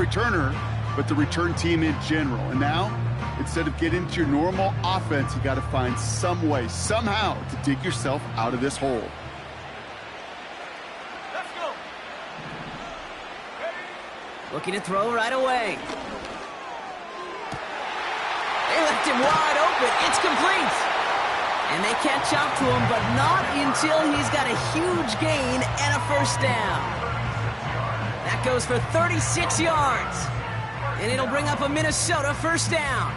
returner, but the return team in general. And now, instead of getting into your normal offense, you got to find some way, somehow, to dig yourself out of this hole. Let's go. Looking to throw right away. They left him wide open. It's complete. And they catch up to him, but not until he's got a huge gain and a first down. That goes for 36 yards. And it'll bring up a Minnesota first down.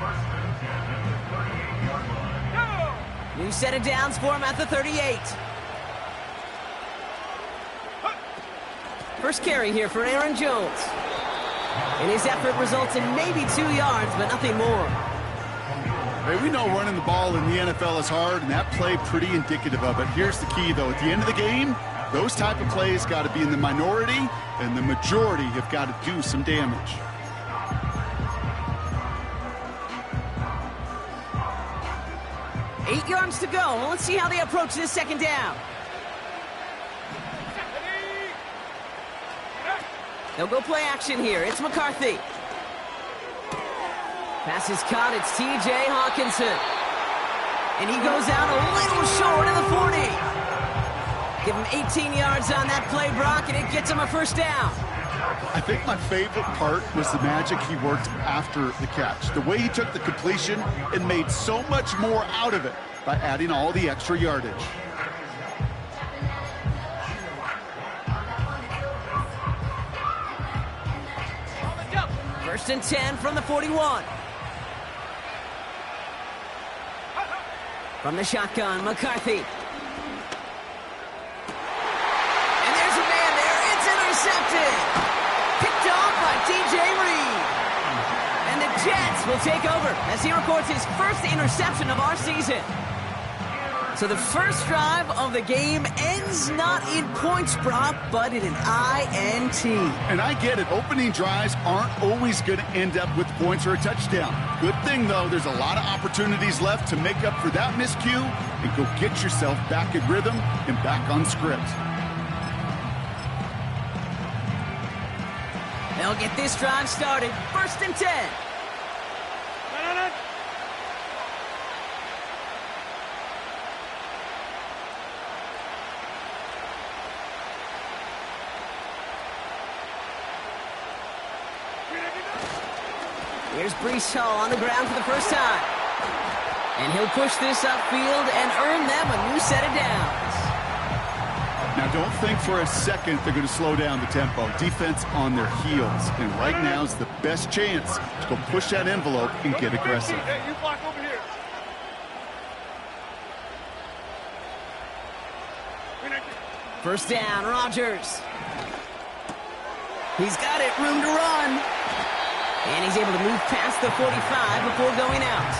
New set of downs for him at the 38. First carry here for Aaron Jones. And his effort results in maybe 2 yards, but nothing more. Hey, we know running the ball in the NFL is hard, and that play pretty indicative of it. Here's the key, though. At the end of the game, those type of plays got to be in the minority, and the majority have got to do some damage. Eight yards to go. Let's see how they approach this second down. They'll go play action here. It's McCarthy. Pass is caught. It's T.J. Hawkinson. And he goes out a little short of the 40. Give him 18 yards on that play, Brock, and it gets him a first down. I think my favorite part was the magic he worked after the catch. The way he took the completion and made so much more out of it by adding all the extra yardage. First and 10 from the 41. From the shotgun, McCarthy. And there's a man there. It's intercepted. Picked off by DJ Reed. And the Jets will take over as he records his first interception of our season. So the first drive of the game ends not in points, Brock, but in an INT. And I get it. Opening drives aren't always going to end up with points or a touchdown. Good thing, though, there's a lot of opportunities left to make up for that miscue and go get yourself back in rhythm and back on script. They'll get this drive started. First and 10. Here's Breece Hall on the ground for the first time. And he'll push this upfield and earn them a new set of downs. Now, don't think for a second they're going to slow down the tempo. Defense on their heels. And right now is the best chance to go push that envelope and get aggressive. Hey, you block over here. First down, Rodgers. He's got it, room to run. And he's able to move past the 45 before going out.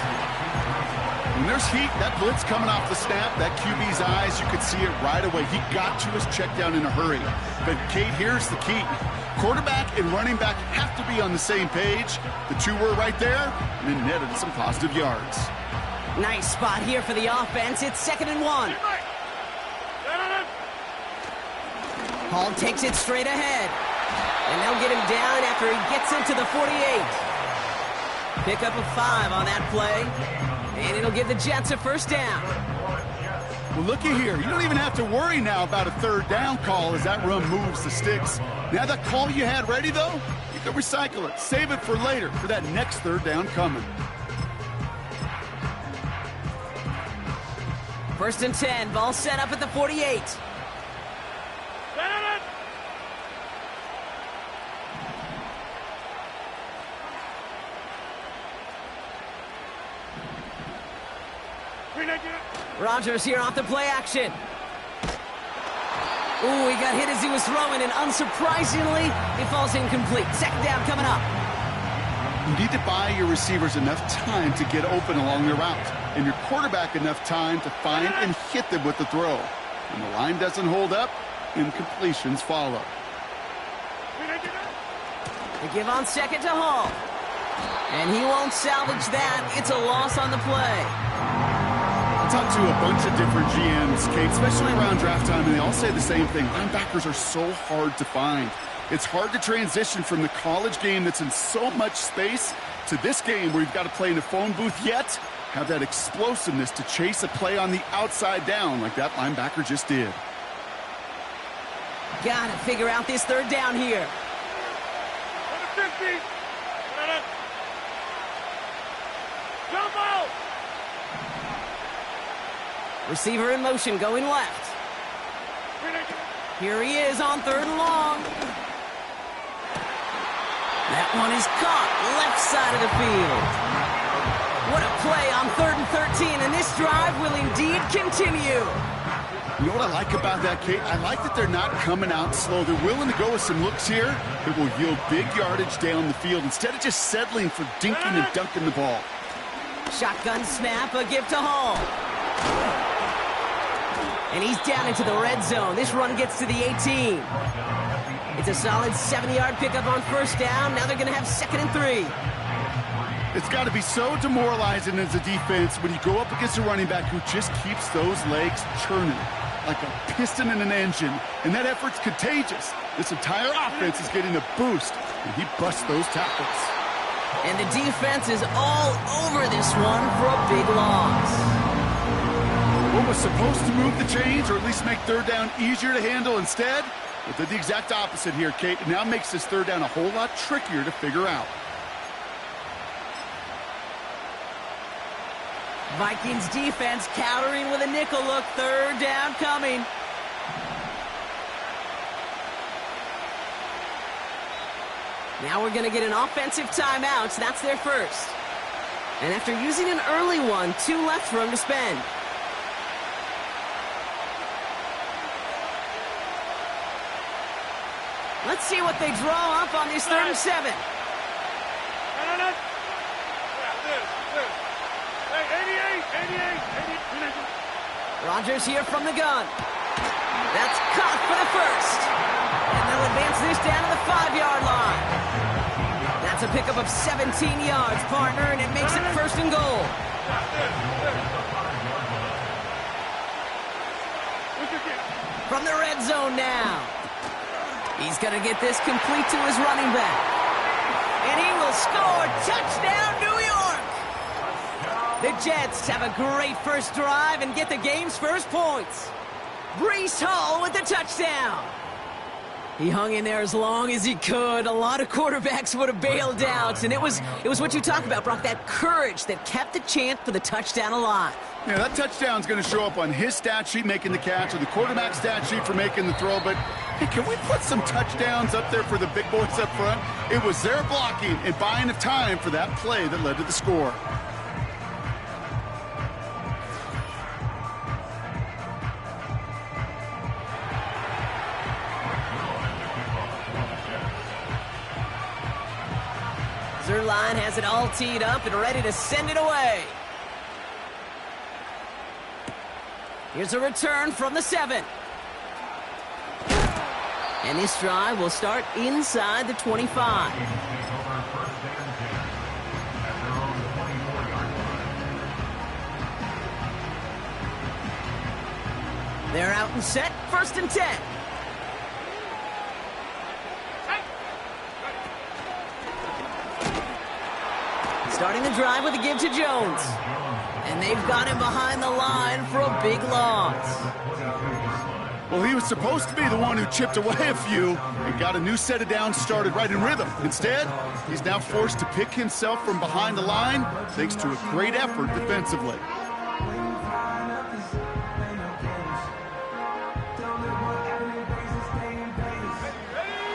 When there's heat, that blitz coming off the snap, that QB's eyes, you could see it right away. He got to his check down in a hurry. But, Kate, here's the key. Quarterback and running back have to be on the same page. The two were right there, and it netted some positive yards. Nice spot here for the offense. It's 2nd and 1. Hall takes it straight ahead. And they'll get him down after he gets into the 48. Pick up a 5 on that play. And it'll give the Jets a first down. Well, looky here. You don't even have to worry now about a third down call as that run moves the sticks. Now that call you had ready, though, you can recycle it. Save it for later for that next third down coming. First and 10. Ball set up at the 48. Rodgers here off the play action. Ooh, he got hit as he was throwing, and unsurprisingly, it falls incomplete. Second down coming up. You need to buy your receivers enough time to get open along their route, and your quarterback enough time to find and hit them with the throw. When the line doesn't hold up, incompletions follow. They give on second to Hall. And he won't salvage that. It's a loss on the play. Talk to a bunch of different GMs, Kate, especially around draft time, and they all say the same thing. Linebackers are so hard to find. It's hard to transition from the college game that's in so much space to this game where you've got to play in a phone booth, yet have that explosiveness to chase a play on the outside down like that linebacker just did. Gotta figure out this third down here. Jump out! Receiver in motion, going left. Here he is on 3rd and long. That one is caught, left side of the field. What a play on 3rd and 13, and this drive will indeed continue. You know what I like about that, Kate? I like that they're not coming out slow. They're willing to go with some looks here that will yield big yardage down the field instead of just settling for dinking and dunking the ball. Shotgun snap, a give to Hall. And he's down into the red zone. This run gets to the 18. It's a solid 70-yard pickup on 1st down. Now they're going to have 2nd and 3. It's got to be so demoralizing as a defense when you go up against a running back who just keeps those legs churning like a piston in an engine, and that effort's contagious. This entire offense is getting a boost, and he busts those tackles. And the defense is all over this one for a big loss. What was supposed to move the chains, or at least make 3rd down easier to handle instead, well, did the exact opposite here, Kate. It now makes this 3rd down a whole lot trickier to figure out. Vikings defense countering with a nickel look. 3rd down coming. Now we're going to get an offensive timeout. So that's their first. And after using an early one, 2 left for them to spend. Let's see what they draw up on this 3rd and 7. Rodgers here from the gun. That's caught for the first. And they'll advance this down to the 5-yard line. That's a pickup of 17 yards, partner, and it makes it 1st and goal. From the red zone now. He's going to get this complete to his running back. And he will score. Touchdown, New York! The Jets have a great first drive and get the game's first points. Breece Hall with the touchdown. He hung in there as long as he could. A lot of quarterbacks would have bailed out, and it was what you talk about, Brock, that courage that kept the chant for the touchdown alive. Yeah, that touchdown's going to show up on his stat sheet making the catch or the quarterback's stat sheet for making the throw, but hey, can we put some touchdowns up there for the big boys up front? It was their blocking and buying of time for that play that led to the score. Zerline has it all teed up and ready to send it away. Here's a return from the 7. And this drive will start inside the 25. They're out and set, 1st and 10. Starting the drive with a give to Jones. And they've got him behind the line for a big loss. Well, he was supposed to be the one who chipped away a few and got a new set of downs started right in rhythm. Instead, he's now forced to pick himself from behind the line thanks to a great effort defensively.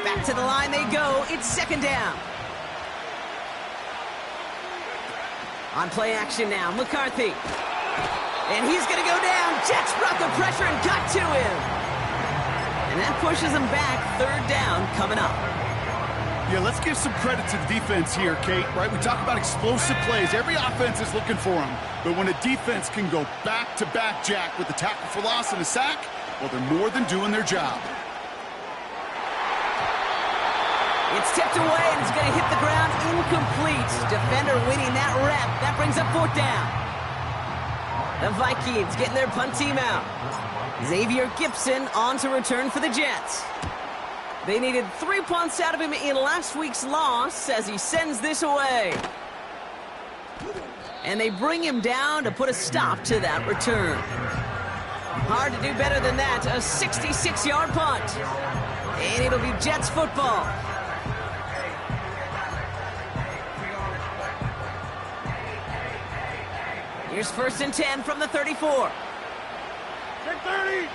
Back to the line they go. It's 2nd down. On play action now, McCarthy. And he's going to go down. Jets brought the pressure and got to him. And that pushes him back. 3rd down coming up. Yeah, let's give some credit to the defense here, Kate, right? We talk about explosive plays. Every offense is looking for them. But when a defense can go back-to-back, Jack, with the tackle for loss and a sack, well, they're more than doing their job. It's tipped away, and it's going to hit the ground incomplete. Defender winning that rep. That brings up 4th down. The Vikings getting their punt team out. Xavier Gipson on to return for the Jets. They needed 3 punts out of him in last week's loss as he sends this away. And they bring him down to put a stop to that return. Hard to do better than that, a 66-yard punt. And it'll be Jets football. Here's 1st and 10 from the 34. Check 30.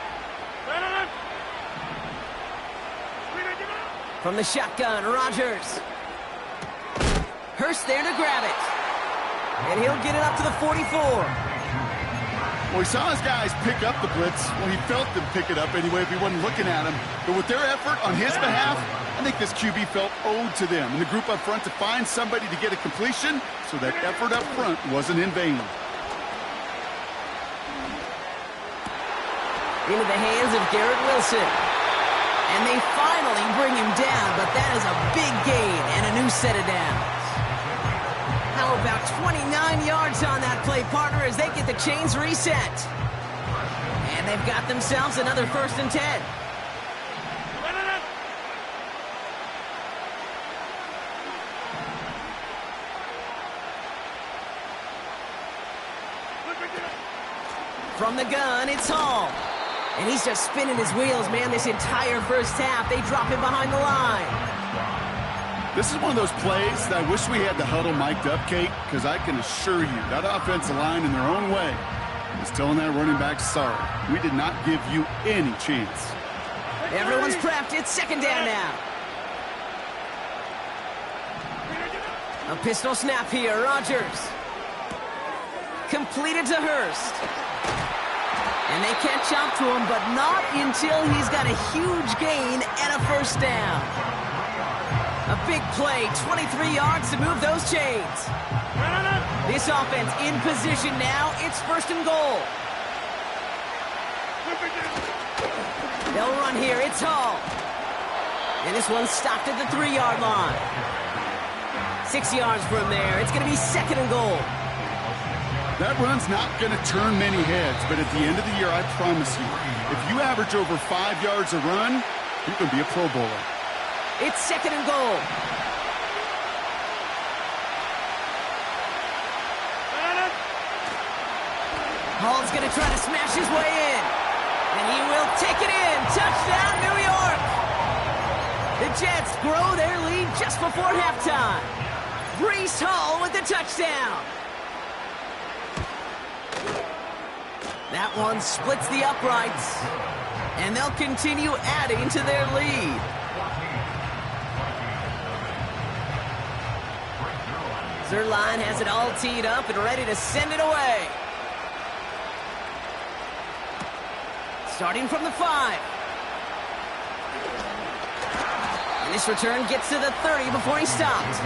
From the shotgun, Rodgers. Hurst there to grab it. And he'll get it up to the 44. Well, he saw his guys pick up the blitz. Well, he felt them pick it up anyway if he wasn't looking at him. But with their effort on his behalf, I think this QB felt owed to them and the group up front to find somebody to get a completion, so that effort up front wasn't in vain. Into the hands of Garrett Wilson. And they finally bring him down, but that is a big gain and a new set of downs. How about 29 yards on that play, partner, as they get the chains reset. And they've got themselves another 1st and 10. From the gun, it's Hall. And he's just spinning his wheels, man, this entire first half. They drop him behind the line. This is one of those plays that I wish we had the huddle mic'd up, Kate, because I can assure you that offensive line in their own way is telling that running back, sorry, we did not give you any chance. Everyone's prepped. It's 2nd down now. A pistol snap here. Rodgers. Completed to Hurst. And they catch up to him, but not until he's got a huge gain and a 1st down. A big play, 23 yards to move those chains. This offense in position now. It's 1st and goal. They'll run here. It's Hall. And this one's stopped at the 3-yard line. 6 yards from there. It's going to be 2nd and goal. That run's not going to turn many heads, but at the end of the year, I promise you, if you average over 5 yards a run, you can be a Pro Bowler. It's 2nd and goal. Hall's going to try to smash his way in. And he will take it in. Touchdown, New York. The Jets grow their lead just before halftime. Breece Hall with the touchdown. That one splits the uprights, and they'll continue adding to their lead. Zerline has it all teed up and ready to send it away. Starting from the 5. And this return gets to the 30 before he stops.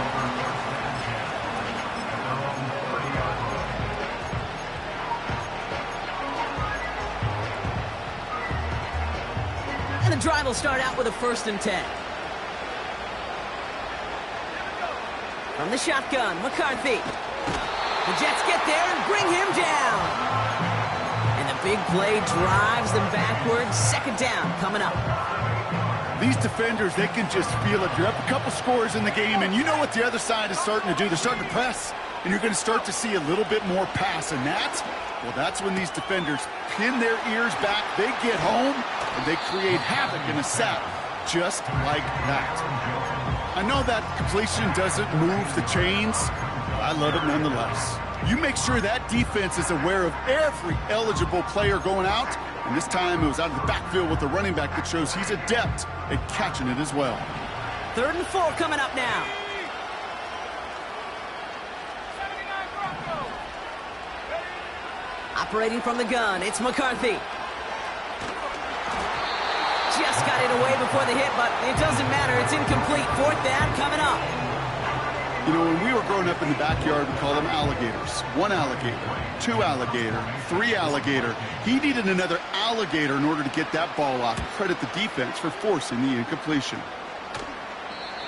And the drive will start out with a 1st and 10. From the shotgun, McCarthy. The Jets get there and bring him down. And the big play drives them backwards. 2nd down coming up. These defenders, they can just feel it. You're up a couple scores in the game, and you know what the other side is starting to do. They're starting to press, and you're going to start to see a little bit more pass. And that's when these defenders pin their ears back. They get home, and they create havoc in a sack just like that. I know that completion doesn't move the chains, but I love it nonetheless. You make sure that defense is aware of every eligible player going out, and this time it was out of the backfield with the running back that shows he's adept at catching it as well. 3rd and 4 coming up now. Operating from the gun, it's McCarthy. Just got it away before the hit, but it doesn't matter. It's incomplete. 4th down coming up. You know, when we were growing up in the backyard, we called them alligators. 1 alligator, 2 alligator, 3 alligator. He needed another alligator in order to get that ball off. Credit the defense for forcing the incompletion.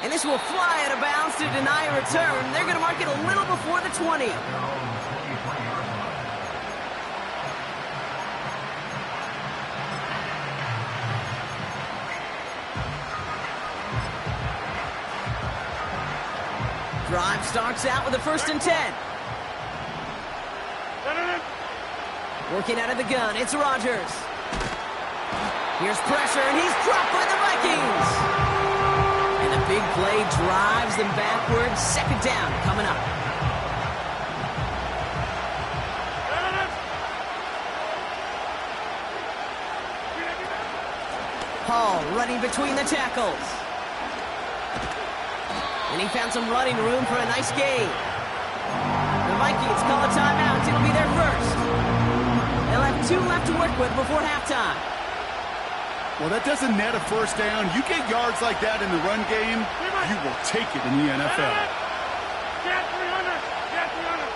And this will fly out of bounds to deny a return. They're going to mark it a little before the 20. Drive starts out with a 1st and 10. Working out of the gun, it's Rodgers. Here's pressure, and he's dropped by the Vikings. And a big play drives them backwards. 2nd down coming up. Hall running between the tackles. And he found some running room for a nice gain. The Vikings call a timeout. It'll be their first. They'll have 2 left to work with before halftime. Well, that doesn't net a 1st down. You get yards like that in the run game, you will take it in the NFL. Get 300. Get 300.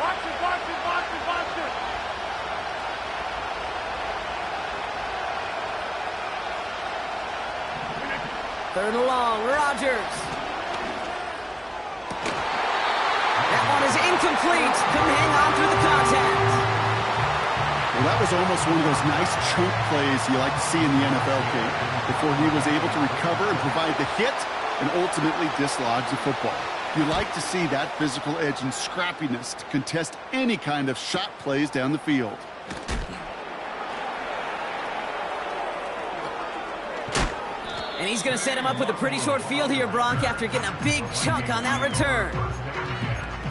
Watch it, watch it, watch it, watch it. Third and long, Rodgers. That one is incomplete. Couldn't hang on through the contact. Well, that was almost one of those nice chunk plays you like to see in the NFL, Kate, before he was able to recover and provide the hit and ultimately dislodge the football. You like to see that physical edge and scrappiness to contest any kind of shot plays down the field. And he's going to set him up with a pretty short field here, Brock, after getting a big chunk on that return.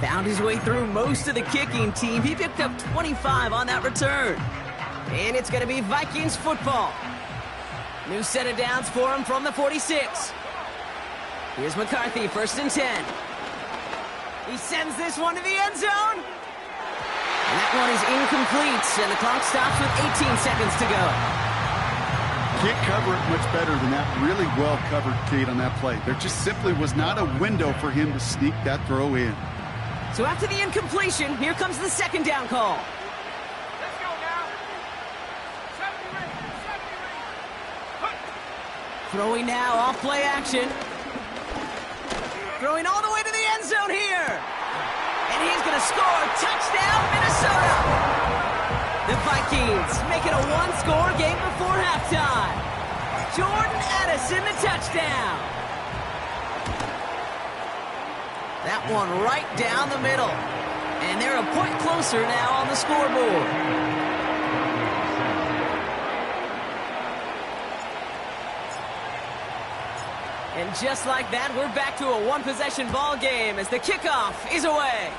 Found his way through most of the kicking team. He picked up 25 on that return. And it's going to be Vikings football. New set of downs for him from the 46. Here's McCarthy, 1st and 10. He sends this one to the end zone. And that one is incomplete, and the clock stops with 18 seconds to go. Can't cover it much better than that. Really well covered, Kate, on that play. There just simply was not a window for him to sneak that throw in. So after the incompletion, here comes the 2nd down call. Let's go now. 70 ring. Throwing now, off play action. Throwing all the way to the end zone here. And he's going to score. Touchdown, Minnesota. The Vikings make it a 1-score game before halftime. Jordan Addison, the touchdown. That one right down the middle. And they're a point closer now on the scoreboard. And just like that, we're back to a 1-possession ball game as the kickoff is away.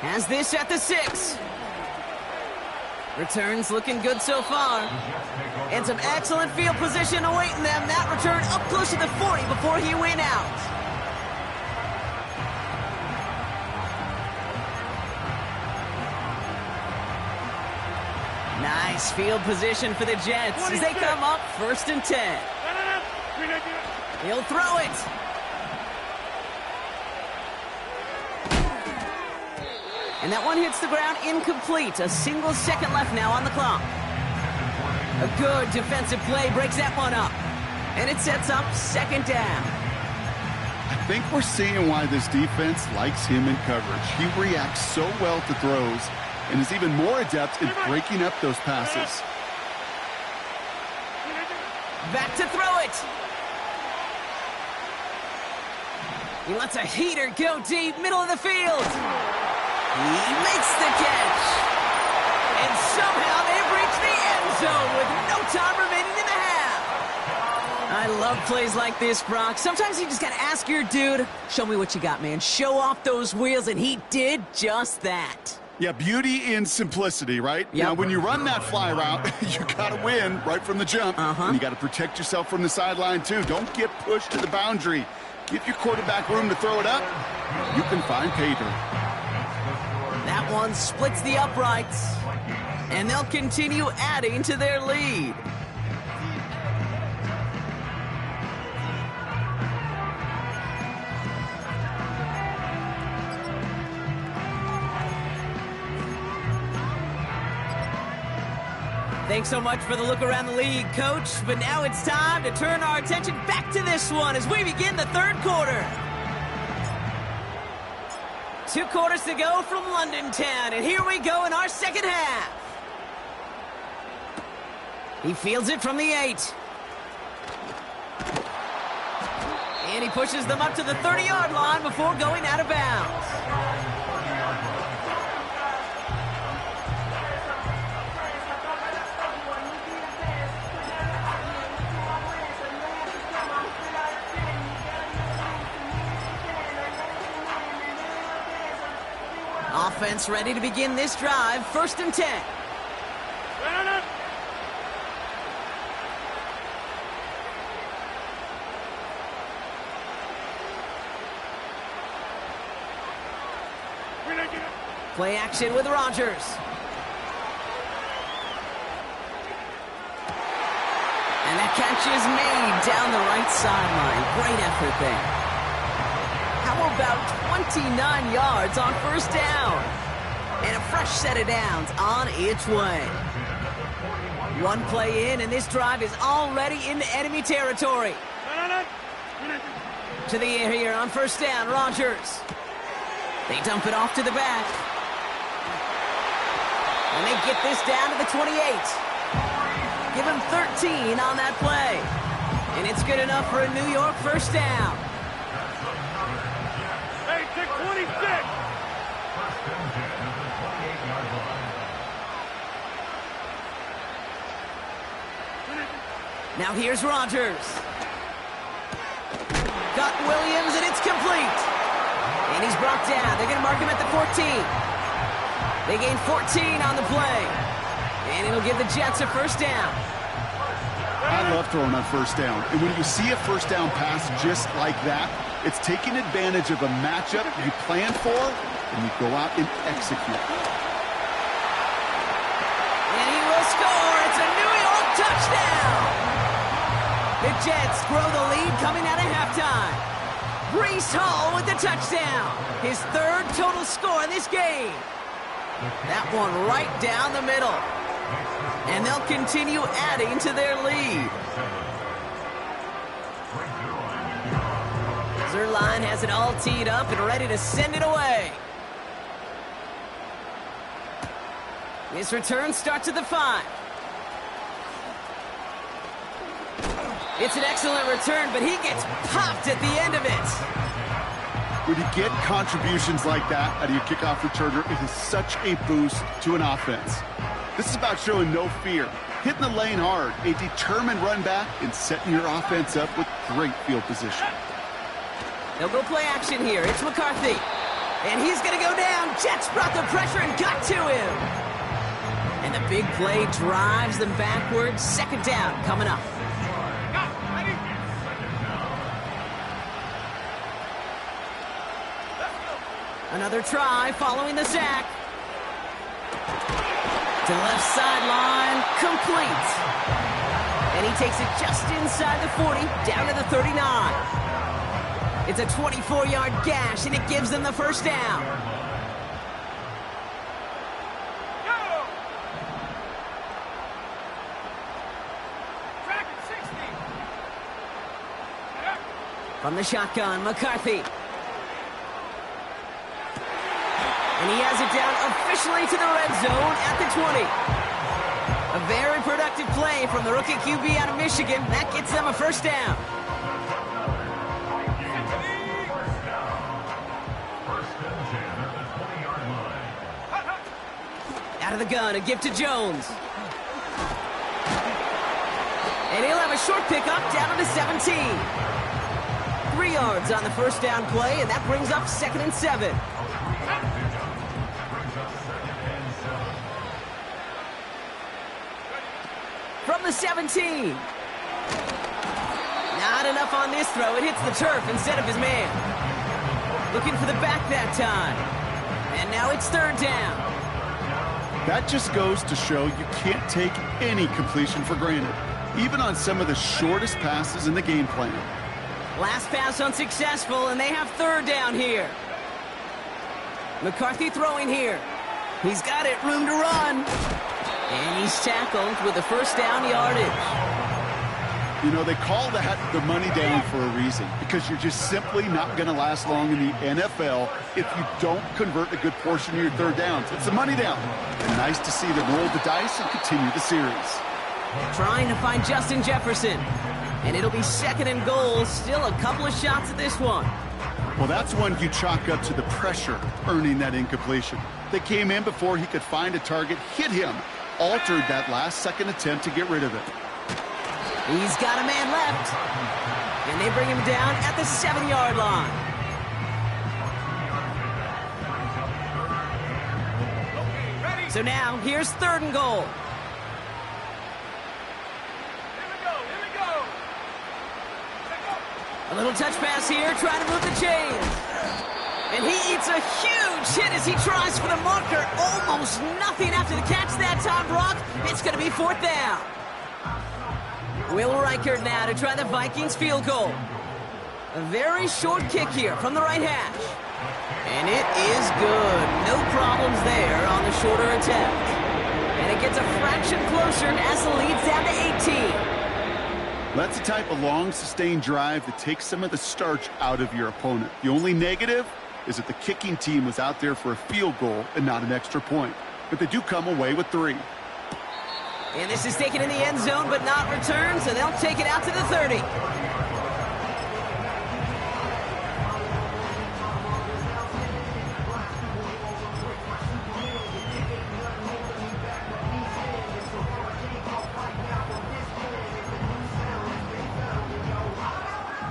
Has this at the 6. Returns looking good so far. And some excellent field position awaiting them. That return up close to the 40 before he went out. Nice field position for the Jets as they come up 1st and 10. He'll throw it. And that one hits the ground incomplete. A single second left now on the clock. A good defensive play breaks that one up. And it sets up 2nd down. I think we're seeing why this defense likes him in coverage. He reacts so well to throws and is even more adept in breaking up those passes. Back to throw it. He lets a heater go deep, middle of the field. He makes the catch. And somehow they've reached the end zone with no time remaining in the half. I love plays like this, Brock. Sometimes you just got to ask your dude, show me what you got, man. Show off those wheels, and he did just that. Yeah, beauty in simplicity, right? Yep. Now, when you run that fly route, you got to win right from the jump. And you got to protect yourself from the sideline, too. Don't get pushed to the boundary. Give your quarterback room to throw it up. You can find pay dirt. That one splits the uprights, and they'll continue adding to their lead. Thanks so much for the look around the league, Coach. But now it's time to turn our attention back to this one as we begin the 3rd quarter. 2 quarters to go from London Town, and here we go in our 2nd half. He fields it from the 8. And he pushes them up to the 30-yard line before going out of bounds. Offense ready to begin this drive. 1st and 10. Play action with Rodgers. And that catch is made down the right sideline. Great effort there. How about 29 yards on 1st down? And a fresh set of downs on its way. One play in, and this drive is already into enemy territory. To the air here on 1st down, Rodgers. They dump it off to the back. And they get this down to the 28. Give him 13 on that play. And it's good enough for a New York 1st down. Hey, take 26. Now here's Rodgers. Got Williams, and it's complete. And he's brought down. They're going to mark him at the 14. They gain 14 on the play. And it'll give the Jets a 1st down. I love throwing on 1st down. And when you see a 1st down pass just like that, it's taking advantage of a matchup you plan for, and you go out and execute. And he will score. It's a New York touchdown. The Jets grow the lead coming out of halftime. Breece Hall with the touchdown. His 3rd total score in this game. That one right down the middle. And they'll continue adding to their lead. Zerline has it all teed up and ready to send it away. This return starts at the 5. It's an excellent return, but he gets popped at the end of it. When you get contributions like that out of your kickoff returner, it is such a boost to an offense. This is about showing no fear, hitting the lane hard, a determined run back, and setting your offense up with great field position. They'll go play action here. It's McCarthy. And he's going to go down. Jets brought the pressure and got to him. And the big play drives them backwards. 2nd down coming up. Another try following the sack. To the left sideline, complete. And he takes it just inside the 40, down to the 39. It's a 24-yard gash, and it gives them the 1st down. Go! Track it, 60. From the shotgun, McCarthy. And he has it down officially to the red zone at the 20. A very productive play from the rookie QB out of Michigan. That gets them a 1st down. Out of the gun, a give to Jones. And he'll have a short pickup down to the 17. 3 yards on the 1st down play, and that brings up 2nd and 7. From the 17. Not enough on this throw. It hits the turf instead of his man. Looking for the back that time. And now it's 3rd down. That just goes to show you can't take any completion for granted, even on some of the shortest passes in the game plan. Last pass unsuccessful, and they have 3rd down here. McCarthy throwing here. He's got it, room to run. And he's tackled with the 1st down yardage. You know, they call that the money down for a reason, because you're just simply not going to last long in the NFL if you don't convert a good portion of your 3rd downs. It's the money down. And nice to see them roll the dice and continue the series. Trying to find Justin Jefferson. And it'll be 2nd and goal. Still a couple of shots at this one. Well, that's one you chalk up to the pressure earning that incompletion. They came in before he could find a target, hit him, altered that last-second attempt to get rid of it. He's got a man left. And they bring him down at the 7-yard line. So now, here's 3rd and goal. A little touch pass here, trying to move the chains. And he eats a huge hit as he tries for the marker. Almost nothing after the catch that time, Brock. It's going to be 4th down. Will Reichert now to try the Vikings field goal. A very short kick here from the right hash. And it is good. No problems there on the shorter attempt. And it gets a fraction closer as the lead's down to 18. That's the type of long, sustained drive that takes some of the starch out of your opponent. The only negative is that the kicking team was out there for a field goal and not an extra point. But they do come away with 3. And this is taken in the end zone but not returned, so they'll take it out to the 30.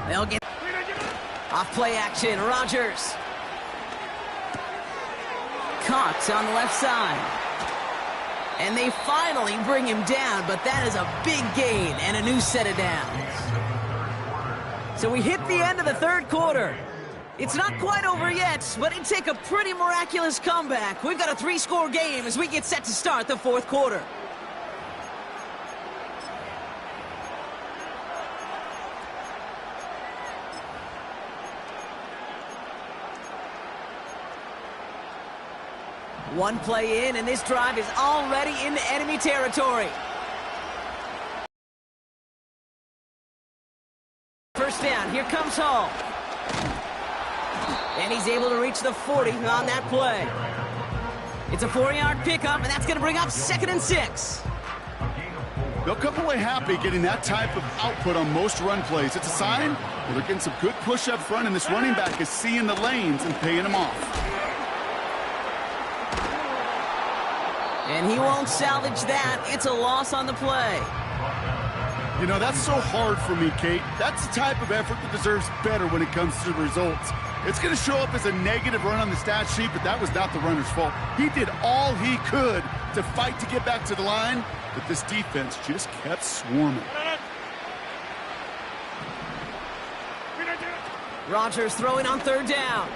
They'll get off play action. Rodgers. Caught on the left side. And they finally bring him down, but that is a big gain and a new set of downs. So we hit the end of the 3rd quarter. It's not quite over yet, but it'd take a pretty miraculous comeback. We've got a 3-score game as we get set to start the 4th quarter. One play in, and this drive is already into enemy territory. 1st down, here comes Hall. And he's able to reach the 40 on that play. It's a 4-yard pickup, and that's going to bring up 2nd and 6. They'll come away happy getting that type of output on most run plays. It's a sign that they're getting some good push up front, and this running back is seeing the lanes and paying them off. And he won't salvage that. It's a loss on the play. You know, that's so hard for me, Kate. That's the type of effort that deserves better when it comes to the results. It's going to show up as a negative run on the stat sheet, but that was not the runner's fault. He did all he could to fight to get back to the line, but this defense just kept swarming. Rodgers throwing on 3rd down.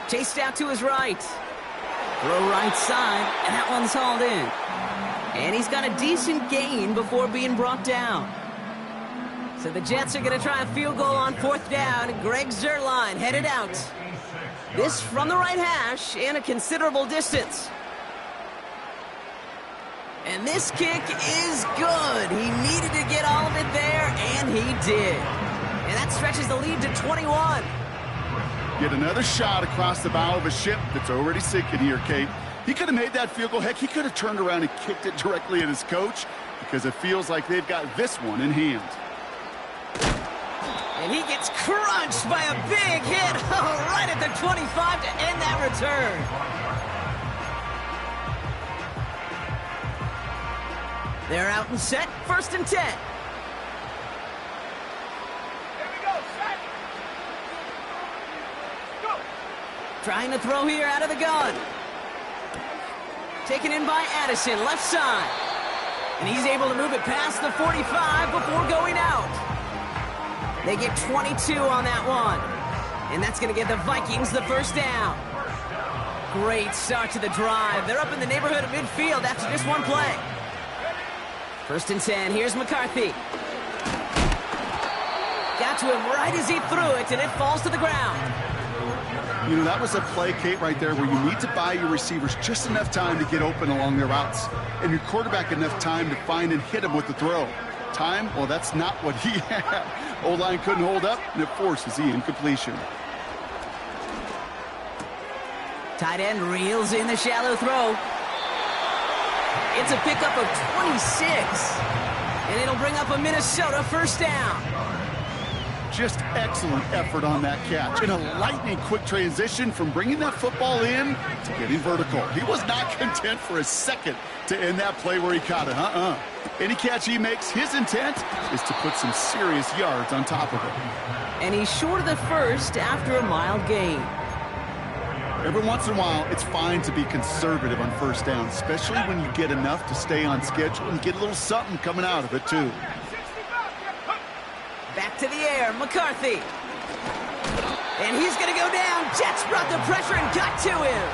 Chased out to his right. Throw right side, and that one's hauled in. And he's got a decent gain before being brought down. So the Jets are going to try a field goal on 4th down. Greg Zuerlein headed out. This from the right hash and a considerable distance. And this kick is good. He needed to get all of it there, and he did. And that stretches the lead to 21. Get another shot across the bow of a ship that's already sinking here, Kate. He could have made that field goal. Heck, he could have turned around and kicked it directly at his coach because it feels like they've got this one in hand. And he gets crunched by a big hit right at the 25 to end that return. They're out and set. 1st and 10. Trying to throw here out of the gun. Taken in by Addison, left side. And he's able to move it past the 45 before going out. They get 22 on that one. And that's going to get the Vikings the 1st down. Great start to the drive. They're up in the neighborhood of midfield after just one play. 1st and 10, here's McCarthy. Got to him right as he threw it, and it falls to the ground. You know, that was a play, Kate, right there where you need to buy your receivers just enough time to get open along their routes and your quarterback enough time to find and hit him with the throw. Time? Well, that's not what he had. O-line couldn't hold up, and it forces the incompletion. Tight end reels in the shallow throw. It's a pickup of 26. And it'll bring up a Minnesota first down. Just excellent effort on that catch. And a lightning-quick transition from bringing that football in to getting vertical. He was not content for a second to end that play where he caught it. Any catch he makes, his intent is to put some serious yards on top of it. And he's short of the first after a mild gain. Every once in a while, it's fine to be conservative on first down, especially when you get enough to stay on schedule and get a little something coming out of it, too. Back to the air, McCarthy. And he's going to go down. Jets brought the pressure and got to him.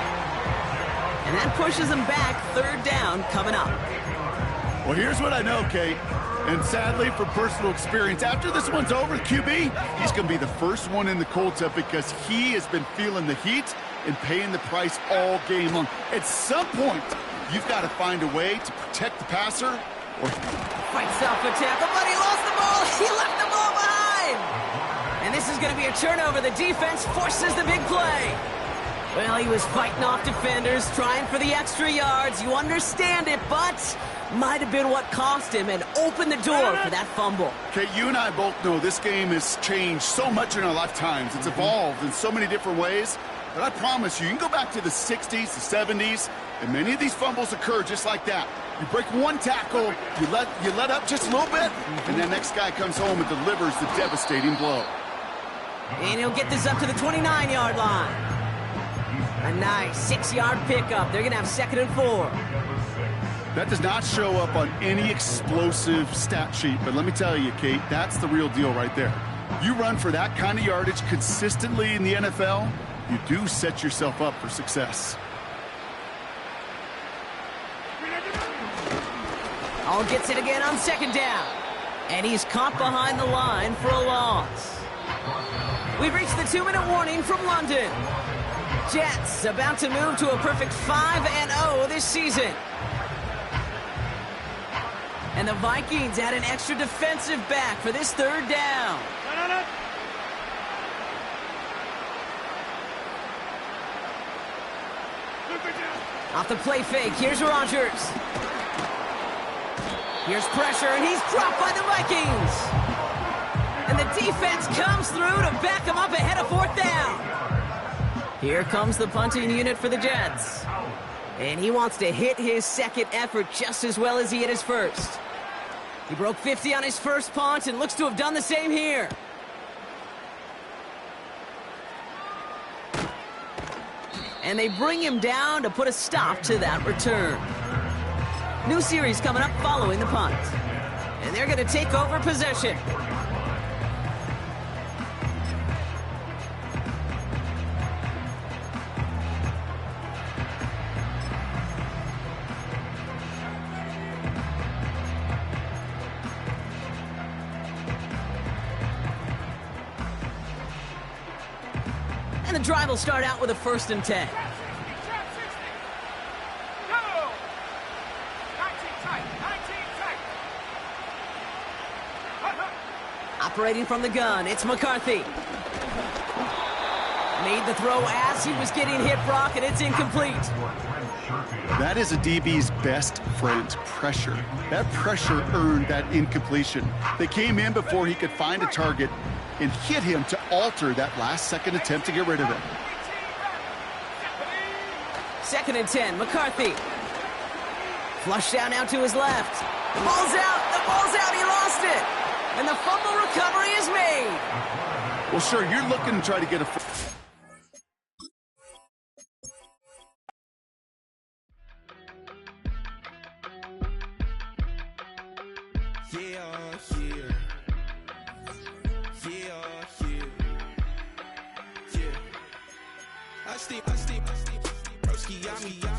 And that pushes him back. Third down coming up. Well, here's what I know, Kate. And sadly, from personal experience, after this one's over, the QB, he's going to be the first one in the cold tub because he has been feeling the heat and paying the price all game long. At some point, you've got to find a way to protect the passer. Or fights off a tackle, but he lost the ball. He left the ball behind. And this is going to be a turnover. The defense forces the big play. Well, he was fighting off defenders, trying for the extra yards. You understand it, but might have been what cost him and opened the door for that fumble. Okay, you and I both know this game has changed so much in our lifetimes. It's evolved in so many different ways. But I promise you, you can go back to the 60s, the 70s, and many of these fumbles occur just like that. You break one tackle, you let up just a little bit, and the next guy comes home and delivers the devastating blow. And he'll get this up to the 29-yard line. A nice 6-yard pickup. They're going to have 2nd and 4. That does not show up on any explosive stat sheet, but let me tell you, Kate, that's the real deal right there. You run for that kind of yardage consistently in the NFL, you do set yourself up for success. All gets it again on 2nd down. And he's caught behind the line for a loss. We've reached the 2-minute warning from London. Jets about to move to a perfect 5-0 this season. And the Vikings add an extra defensive back for this 3rd down. Off the play fake, here's Rodgers. Here's pressure, and he's dropped by the Vikings. And the defense comes through to back him up ahead of 4th down. Here comes the punting unit for the Jets. And he wants to hit his 2nd effort just as well as he hit his 1st. He broke 50 on his 1st punt and looks to have done the same here. And they bring him down to put a stop to that return. New series coming up following the punt. And they're going to take over possession. And the drive will start out with a 1st and 10. Operating from the gun, it's McCarthy. Made the throw as he was getting hit, Brock, and it's incomplete. That is a DB's best friend, pressure. That pressure earned that incompletion. They came in before he could find a target and hit him to alter that last-second attempt to get rid of it. 2nd and 10, McCarthy. Flush down now to his left. The ball's out, he lost it. And the fumble recovery is made. Well, sure, you're looking to try to get a... I steam. Broski got me.